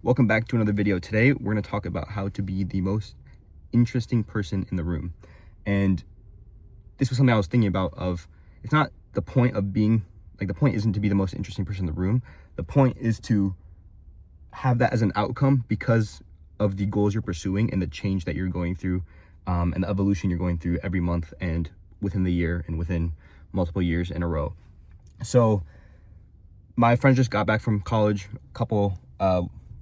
Welcome back to another video. Today, we're going to talk about how to be the most interesting person in the room. And this was something I was thinking about it's not the point of being, the point isn't to be the most interesting person in the room. The point is to have that as an outcome because of the goals you're pursuing and the change that you're going through and the evolution you're going through every month and within the year and within multiple years in a row. So my friends just got back from college a couple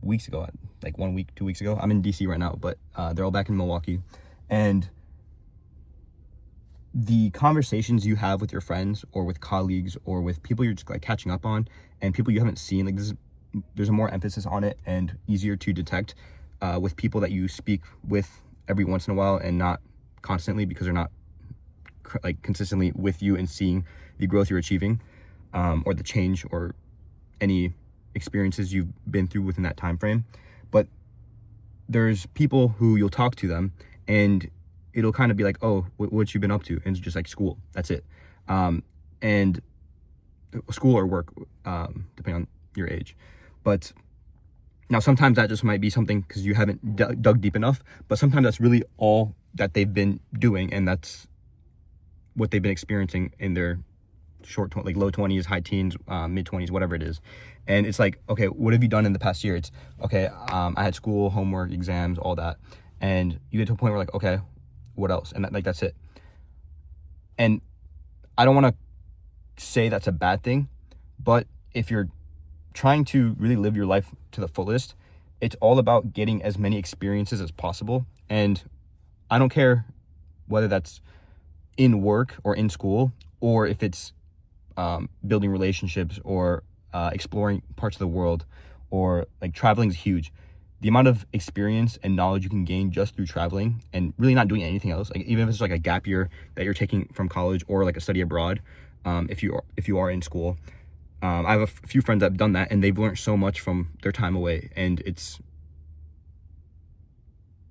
weeks ago, like 1 week, 2 weeks ago. I'm in DC right now, but they're all back in Milwaukee. And the conversations you have with your friends or with colleagues or with people you're just catching up on and people you haven't seen, there's a more emphasis on it and easier to detect with people that you speak with every once in a while and not constantly, because they're not consistently with you and seeing the growth you're achieving or the change or any experiences you've been through within that time frame. But there's people who you'll talk to them and it'll kind of be like, oh, what you been up to? And it's just like school, that's it. And school or work, depending on your age. But now sometimes that just might be something because you haven't dug deep enough, but sometimes that's really all that they've been doing, and that's what they've been experiencing in their low 20s, high teens, mid 20s, whatever it is. And it's like, okay, what have you done in the past year? It's okay, I had school, homework, exams, all that. And you get to a point where okay, what else? And that's it. And I don't want to say that's a bad thing, but if you're trying to really live your life to the fullest, it's all about getting as many experiences as possible. And I don't care whether that's in work or in school, or if it's building relationships or exploring parts of the world, or traveling is huge. The amount of experience and knowledge you can gain just through traveling and really not doing anything else, even if it's a gap year that you're taking from college or a study abroad, if you are in school. I have a few friends that have done that and they've learned so much from their time away, and it's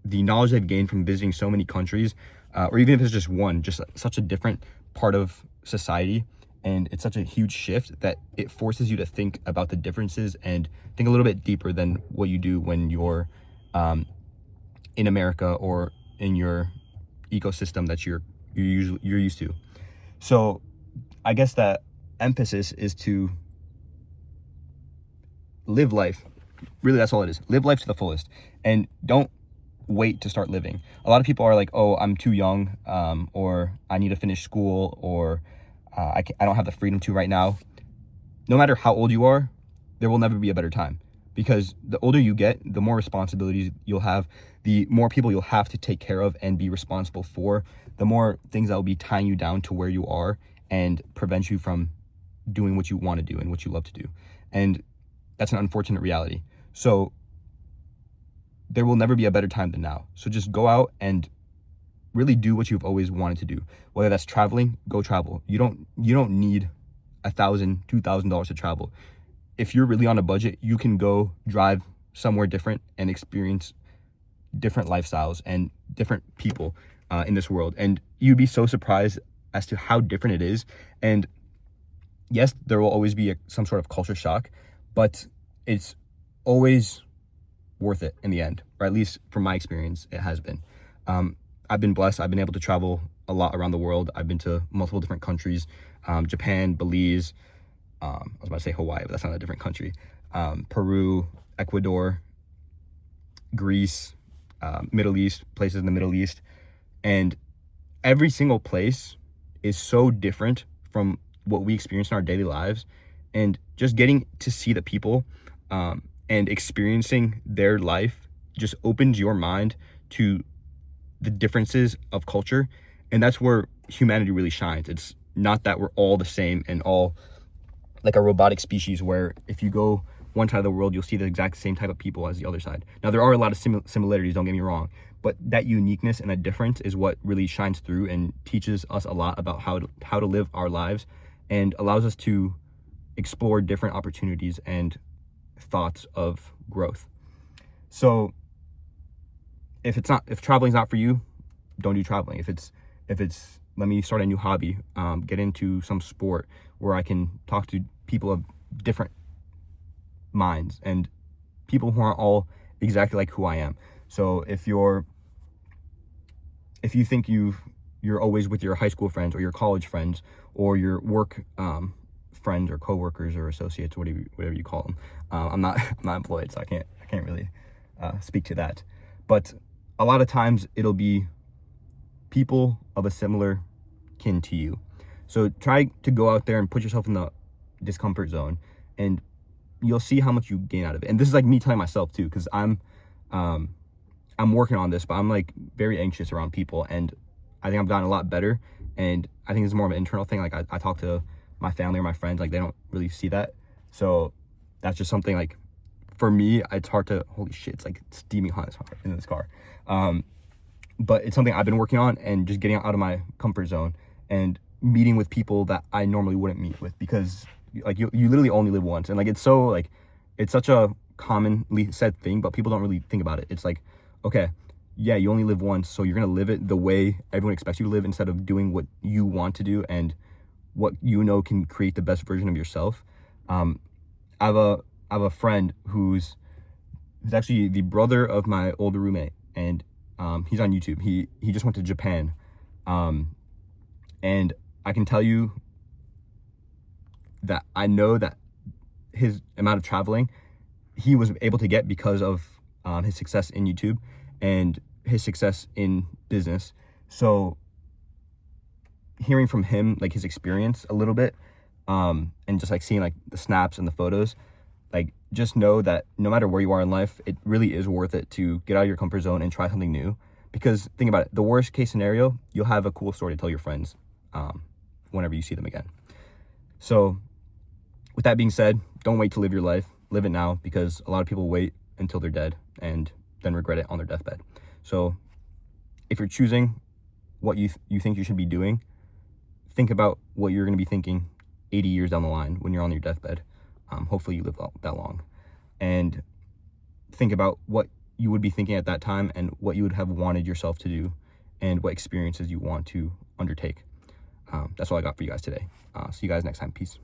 the knowledge they've gained from visiting so many countries, or even if it's just one, just such a different part of society. And it's such a huge shift that it forces you to think about the differences and think a little bit deeper than what you do when you're in America or in your ecosystem that you're used to. So I guess that emphasis is to live life. Really, that's all it is. Live life to the fullest, and don't wait to start living. A lot of people are like, oh, I'm too young, or I need to finish school, or I don't have the freedom to right now. No matter how old you are, there will never be a better time, because the older you get, the more responsibilities you'll have, the more people you'll have to take care of and be responsible for, the more things that will be tying you down to where you are and prevent you from doing what you want to do and what you love to do. And that's an unfortunate reality. So there will never be a better time than now. So just go out and really do what you've always wanted to do. Whether that's traveling, go travel. You don't need $1,000, $2,000 to travel. If you're really on a budget, you can go drive somewhere different and experience different lifestyles and different people in this world. And you'd be so surprised as to how different it is. And yes, there will always be some sort of culture shock, but it's always worth it in the end, or at least from my experience, it has been. I've been blessed. I've been able to travel a lot around the world. I've been to multiple different countries, Japan, Belize, I was about to say Hawaii, but that's not a different country, Peru, Ecuador, Greece, Middle East, places in the Middle East. And every single place is so different from what we experience in our daily lives. And just getting to see the people and experiencing their life just opens your mind to the differences of culture. And that's where humanity really shines. It's not that we're all the same and all like a robotic species where if you go one side of the world, you'll see the exact same type of people as the other side. Now, there are a lot of similarities, don't get me wrong, but that uniqueness and that difference is what really shines through and teaches us a lot about how to live our lives, and allows us to explore different opportunities and thoughts of growth. So if traveling's not for you, don't do traveling. If it's let me start a new hobby, get into some sport where I can talk to people of different minds and people who aren't all exactly like who I am. So if you think you're always with your high school friends or your college friends or your work friends or coworkers or associates, whatever you call them. I'm not employed, so I can't really speak to that. But a lot of times it'll be people of a similar kin to you. So try to go out there and put yourself in the discomfort zone, and you'll see how much you gain out of it. And this is like me telling myself too, because I'm working on this, but I'm like very anxious around people, and I think I've gotten a lot better. And I think it's more of an internal thing. Like I talk to my family or my friends, like they don't really see that. So that's just something like for me, it's hard to, holy shit, it's like steaming hot in this car. But it's something I've been working on, and just getting out of my comfort zone and meeting with people that I normally wouldn't meet with, because like you literally only live once. And like it's such a commonly said thing, but people don't really think about it. It's like, okay, yeah, you only live once, so you're gonna live it the way everyone expects you to live, instead of doing what you want to do and what you know can create the best version of yourself. I have a friend who's actually the brother of my older roommate, and he's on YouTube. He just went to Japan, and I can tell you that I know that his amount of traveling he was able to get because of his success in YouTube and his success in business. So hearing from him, like his experience a little bit, and just like seeing like the snaps and the photos, like just know that no matter where you are in life, it really is worth it to get out of your comfort zone and try something new. Because think about it, the worst case scenario, you'll have a cool story to tell your friends whenever you see them again. So with that being said, don't wait to live your life. Live it now, because a lot of people wait until they're dead and then regret it on their deathbed. So if you're choosing what you think you should be doing, think about what you're going to be thinking 80 years down the line when you're on your deathbed. Hopefully you live that long. And think about what you would be thinking at that time and what you would have wanted yourself to do and what experiences you want to undertake. That's all I got for you guys today. See you guys next time. Peace.